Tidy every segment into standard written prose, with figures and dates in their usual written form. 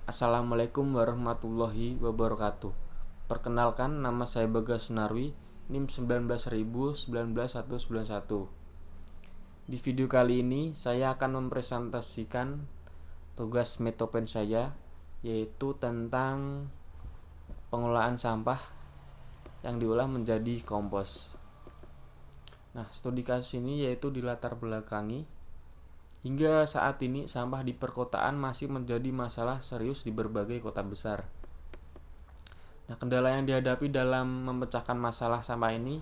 Assalamualaikum warahmatullahi wabarakatuh. Perkenalkan, nama saya Bagas Sunarwi, NIM 19.19191. Di video kali ini saya akan mempresentasikan tugas metopen saya, yaitu tentang pengolahan sampah yang diolah menjadi kompos. Nah, studi kasus ini yaitu dilatar belakangi hingga saat ini sampah di perkotaan masih menjadi masalah serius di berbagai kota besar. Nah, kendala yang dihadapi dalam memecahkan masalah sampah ini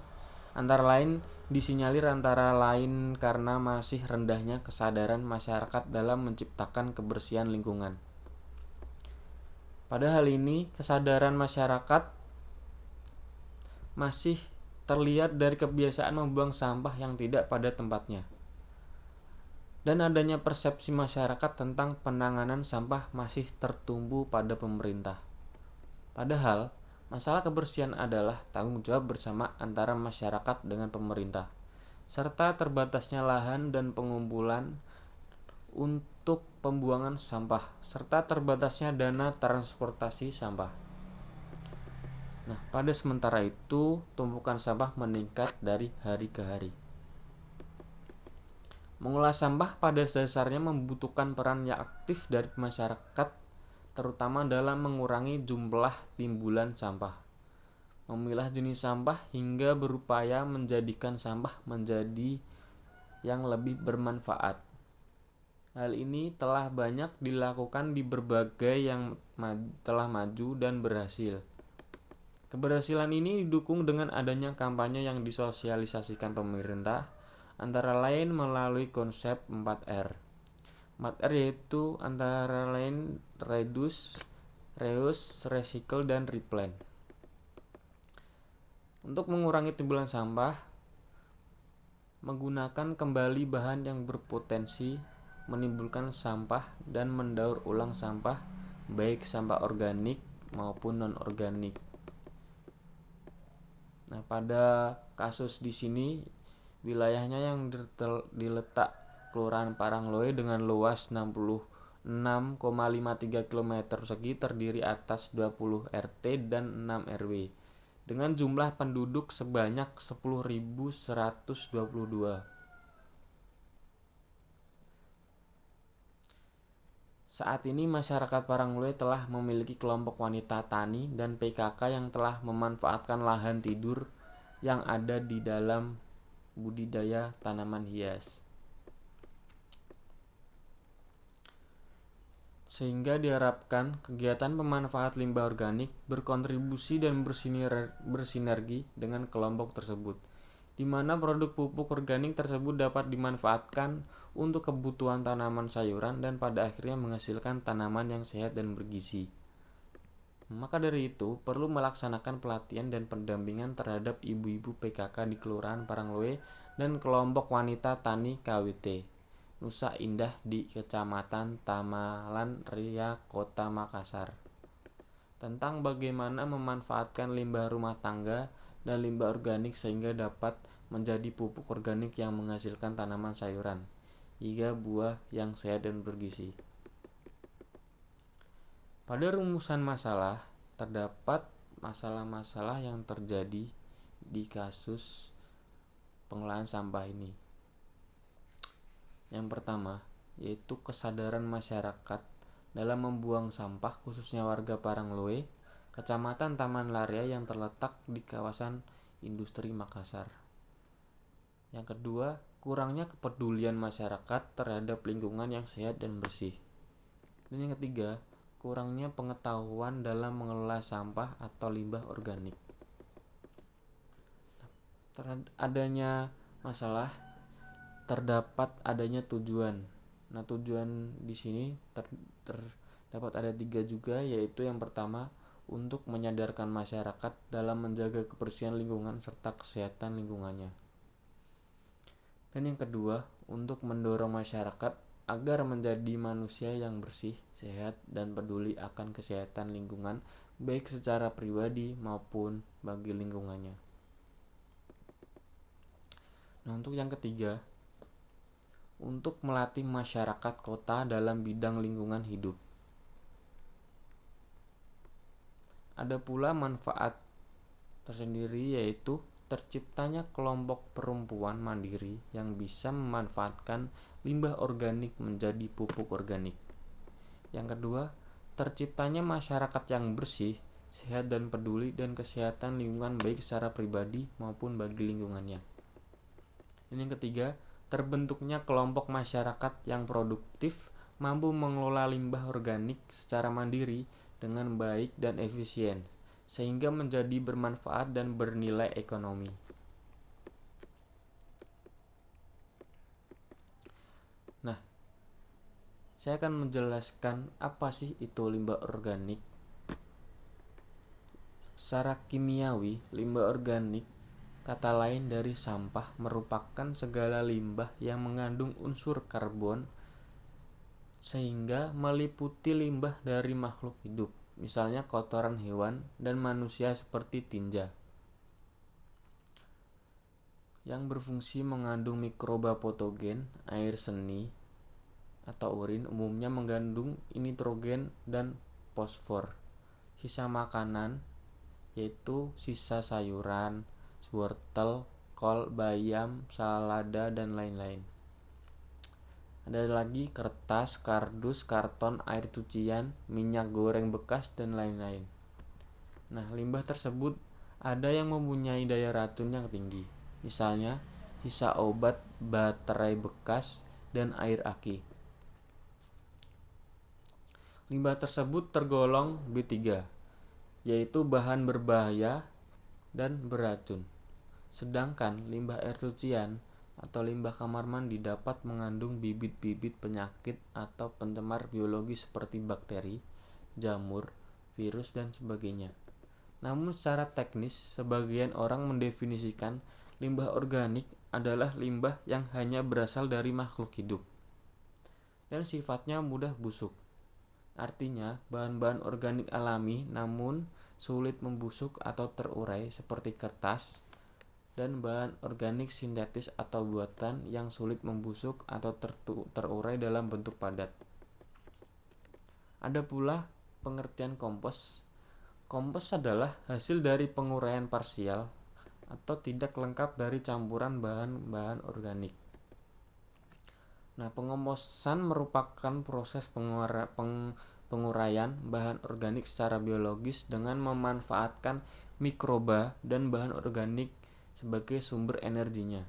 antara lain disinyalir antara lain karena masih rendahnya kesadaran masyarakat dalam menciptakan kebersihan lingkungan. Pada hal ini, kesadaran masyarakat masih terlihat dari kebiasaan membuang sampah yang tidak pada tempatnya. Dan adanya persepsi masyarakat tentang penanganan sampah masih tertumpu pada pemerintah. Padahal, masalah kebersihan adalah tanggung jawab bersama antara masyarakat dengan pemerintah, serta terbatasnya lahan dan pengumpulan untuk pembuangan sampah, serta terbatasnya dana transportasi sampah. Nah, pada sementara itu, tumpukan sampah meningkat dari hari ke hari. Mengolah sampah pada dasarnya membutuhkan peran yang aktif dari masyarakat, terutama dalam mengurangi jumlah timbulan sampah, memilah jenis sampah, hingga berupaya menjadikan sampah menjadi yang lebih bermanfaat. Hal ini telah banyak dilakukan di berbagai yang telah maju dan berhasil. Keberhasilan ini didukung dengan adanya kampanye yang disosialisasikan pemerintah, antara lain melalui konsep 4R. 4R yaitu antara lain reduce, reuse, recycle, dan replant. Untuk mengurangi timbulan sampah, menggunakan kembali bahan yang berpotensi menimbulkan sampah dan mendaur ulang sampah, baik sampah organik maupun non-organik. Nah, pada kasus di sini wilayahnya yang diletak Kelurahan Parangloe dengan luas 66,53 km persegi terdiri atas 20 RT dan 6 RW dengan jumlah penduduk sebanyak 10.122. Saat ini masyarakat Parangloe telah memiliki kelompok wanita tani dan PKK yang telah memanfaatkan lahan tidur yang ada di dalam budidaya tanaman hias. Sehingga diharapkan kegiatan pemanfaat limbah organik berkontribusi dan bersinergi dengan kelompok tersebut, di mana produk pupuk organik tersebut dapat dimanfaatkan untuk kebutuhan tanaman sayuran dan pada akhirnya menghasilkan tanaman yang sehat dan bergizi. Maka dari itu, perlu melaksanakan pelatihan dan pendampingan terhadap ibu-ibu PKK di Kelurahan Parangloe dan kelompok wanita tani KWT Nusa Indah di Kecamatan Tamalan Ria, Kota Makassar, tentang bagaimana memanfaatkan limbah rumah tangga dan limbah organik sehingga dapat menjadi pupuk organik yang menghasilkan tanaman sayuran hingga buah yang sehat dan bergizi. Pada rumusan masalah, terdapat masalah-masalah yang terjadi di kasus pengolahan sampah ini. Yang pertama, yaitu kesadaran masyarakat dalam membuang sampah, khususnya warga Parangloe, Kecamatan Taman Laria yang terletak di kawasan industri Makassar. Yang kedua, kurangnya kepedulian masyarakat terhadap lingkungan yang sehat dan bersih. Dan yang ketiga, kurangnya pengetahuan dalam mengelola sampah atau limbah organik. Adanya masalah, terdapat adanya tujuan. Nah, tujuan di sini terdapat ada 3 juga, yaitu yang pertama untuk menyadarkan masyarakat dalam menjaga kebersihan lingkungan serta kesehatan lingkungannya. Dan yang kedua, untuk mendorong masyarakat agar menjadi manusia yang bersih, sehat, dan peduli akan kesehatan lingkungan, baik secara pribadi maupun bagi lingkungannya. Nah, untuk yang ketiga, untuk melatih masyarakat kota dalam bidang lingkungan hidup. Ada pula manfaat tersendiri, yaitu terciptanya kelompok perempuan mandiri yang bisa memanfaatkan limbah organik menjadi pupuk organik. Yang kedua, terciptanya masyarakat yang bersih, sehat dan peduli dan kesehatan lingkungan baik secara pribadi maupun bagi lingkungannya. Dan yang ketiga, terbentuknya kelompok masyarakat yang produktif, mampu mengelola limbah organik secara mandiri dengan baik dan efisien, sehingga menjadi bermanfaat dan bernilai ekonomi. Nah, saya akan menjelaskan apa sih itu limbah organik. Secara kimiawi, limbah organik, kata lain dari sampah, merupakan segala limbah yang mengandung unsur karbon, sehingga meliputi limbah dari makhluk hidup, misalnya kotoran hewan dan manusia seperti tinja, yang berfungsi mengandung mikroba patogen. Air seni atau urin umumnya mengandung nitrogen dan fosfor. Sisa makanan, yaitu sisa sayuran, wortel, kol, bayam, salada, dan lain-lain. Ada lagi kertas, kardus, karton, air cucian, minyak goreng bekas, dan lain-lain. Nah, limbah tersebut ada yang mempunyai daya racun yang tinggi, misalnya sisa obat, baterai bekas, dan air aki. Limbah tersebut tergolong B3, yaitu bahan berbahaya dan beracun. Sedangkan limbah air cucian atau limbah kamar mandi dapat mengandung bibit-bibit penyakit atau pencemar biologi seperti bakteri, jamur, virus, dan sebagainya. Namun secara teknis, sebagian orang mendefinisikan limbah organik adalah limbah yang hanya berasal dari makhluk hidup dan sifatnya mudah busuk. Artinya, bahan-bahan organik alami namun sulit membusuk atau terurai seperti kertas, dan bahan organik sintetis atau buatan yang sulit membusuk atau terurai dalam bentuk padat. Ada pula pengertian kompos. Kompos adalah hasil dari penguraian parsial atau tidak lengkap dari campuran bahan-bahan organik. Nah, pengomposan merupakan proses penguraian bahan organik secara biologis dengan memanfaatkan mikroba dan bahan organik sebagai sumber energinya.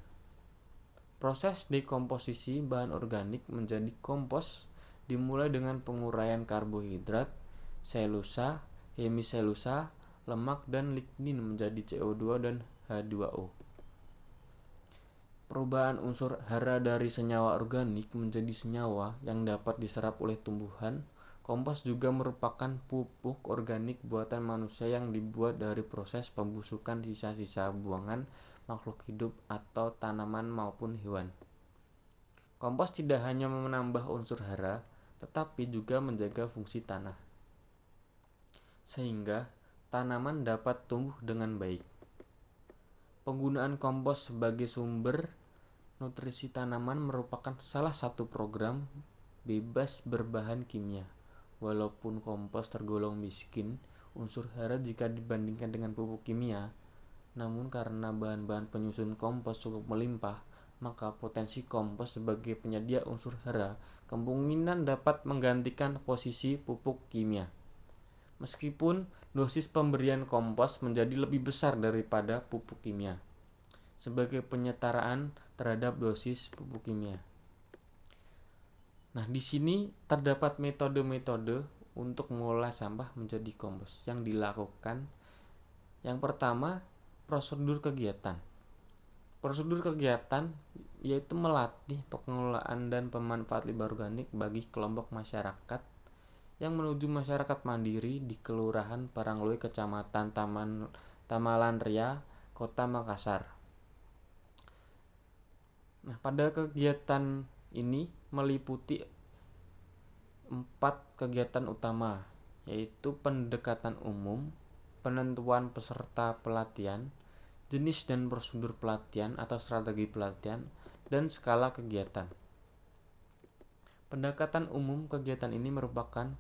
Proses dekomposisi bahan organik menjadi kompos dimulai dengan penguraian karbohidrat, selusa, hemiselusa, lemak, dan lignin menjadi CO2 dan H2O. Perubahan unsur hara dari senyawa organik menjadi senyawa yang dapat diserap oleh tumbuhan. Kompos juga merupakan pupuk organik buatan manusia yang dibuat dari proses pembusukan sisa-sisa buangan makhluk hidup atau tanaman maupun hewan. Kompos tidak hanya menambah unsur hara, tetapi juga menjaga fungsi tanah, sehingga tanaman dapat tumbuh dengan baik. Penggunaan kompos sebagai sumber nutrisi tanaman merupakan salah satu program bebas berbahan kimia. Walaupun kompos tergolong miskin unsur hara jika dibandingkan dengan pupuk kimia, namun karena bahan-bahan penyusun kompos cukup melimpah, maka potensi kompos sebagai penyedia unsur hara kemungkinan dapat menggantikan posisi pupuk kimia. Meskipun dosis pemberian kompos menjadi lebih besar daripada pupuk kimia sebagai penyetaraan terhadap dosis pupuk kimia. Nah, di sini terdapat metode-metode untuk mengolah sampah menjadi kompos yang dilakukan. Yang pertama, prosedur kegiatan. Prosedur kegiatan yaitu melatih pengelolaan dan pemanfaat limbah organik bagi kelompok masyarakat yang menuju masyarakat mandiri di Kelurahan Paranglui, Kecamatan Tamalan Ria, Kota Makassar. Nah, pada kegiatan ini meliputi 4 kegiatan utama, yaitu pendekatan umum, penentuan peserta pelatihan, jenis dan prosedur pelatihan atau strategi pelatihan, dan skala kegiatan. Pendekatan umum, kegiatan ini merupakan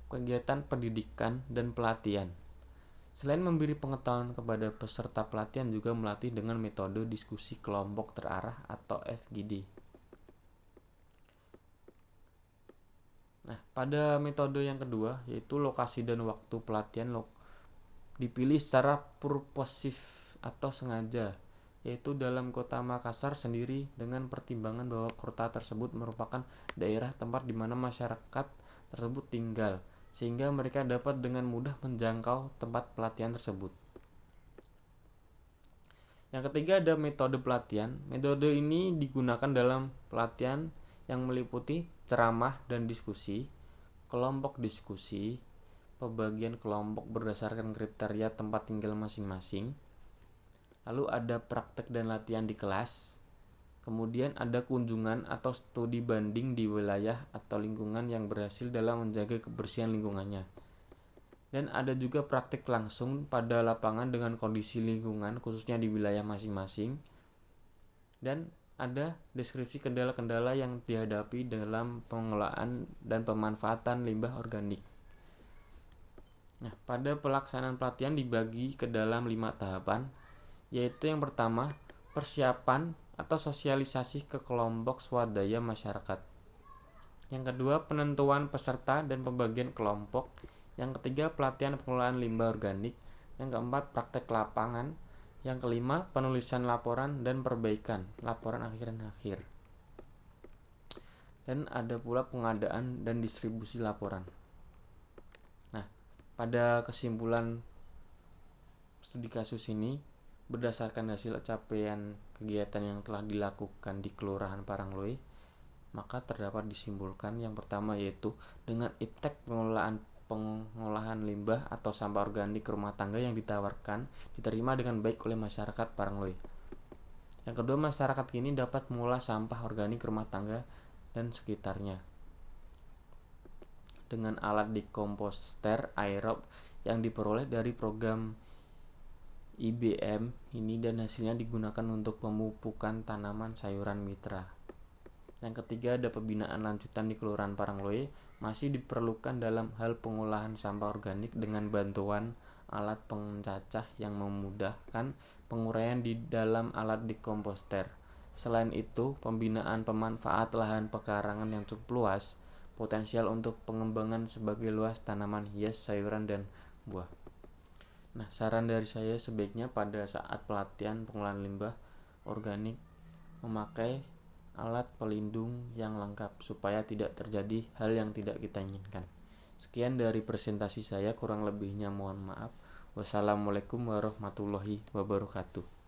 kegiatan pendidikan dan pelatihan Selain memberi pengetahuan kepada peserta pelatihan, juga melatih dengan metode diskusi kelompok terarah atau FGD. Nah, pada metode yang kedua, yaitu lokasi dan waktu pelatihan dipilih secara purposif atau sengaja, yaitu dalam kota Makassar sendiri, dengan pertimbangan bahwa kota tersebut merupakan daerah tempat di mana masyarakat tersebut tinggal, sehingga mereka dapat dengan mudah menjangkau tempat pelatihan tersebut. Yang ketiga ada metode pelatihan. Metode ini digunakan dalam pelatihan yang meliputi ceramah dan diskusi, kelompok diskusi, pembagian kelompok berdasarkan kriteria tempat tinggal masing-masing, lalu ada praktek dan latihan di kelas, kemudian ada kunjungan atau studi banding di wilayah atau lingkungan yang berhasil dalam menjaga kebersihan lingkungannya. Dan ada juga praktik langsung pada lapangan dengan kondisi lingkungan khususnya di wilayah masing-masing. Dan ada deskripsi kendala-kendala yang dihadapi dalam pengelolaan dan pemanfaatan limbah organik. Nah, pada pelaksanaan pelatihan dibagi ke dalam 5 tahapan, yaitu yang pertama, persiapan atau sosialisasi ke kelompok swadaya masyarakat. Yang kedua, penentuan peserta dan pembagian kelompok. Yang ketiga, pelatihan pengelolaan limbah organik. Yang keempat, praktek lapangan. Yang kelima, penulisan laporan dan perbaikan laporan akhir. Dan ada pula pengadaan dan distribusi laporan. Nah, pada kesimpulan studi kasus ini, berdasarkan hasil capaian kegiatan yang telah dilakukan di Kelurahan Parangloe, maka terdapat disimpulkan yang pertama, yaitu dengan iptek pengolahan limbah atau sampah organik rumah tangga yang ditawarkan diterima dengan baik oleh masyarakat Parangloe. Yang kedua, masyarakat kini dapat mengolah sampah organik rumah tangga dan sekitarnya dengan alat dekomposter aerob yang diperoleh dari program IBM ini, dan hasilnya digunakan untuk pemupukan tanaman sayuran mitra. Yang ketiga, ada pembinaan lanjutan di Kelurahan Parangloe masih diperlukan dalam hal pengolahan sampah organik dengan bantuan alat pencacah yang memudahkan penguraian di dalam alat dekomposter. Selain itu, pembinaan pemanfaat lahan pekarangan yang cukup luas, potensial untuk pengembangan sebagai luas tanaman hias, sayuran, dan buah. Nah, saran dari saya sebaiknya pada saat pelatihan pengolahan limbah organik memakai alat pelindung yang lengkap supaya tidak terjadi hal yang tidak kita inginkan. Sekian dari presentasi saya, kurang lebihnya mohon maaf. Wassalamualaikum warahmatullahi wabarakatuh.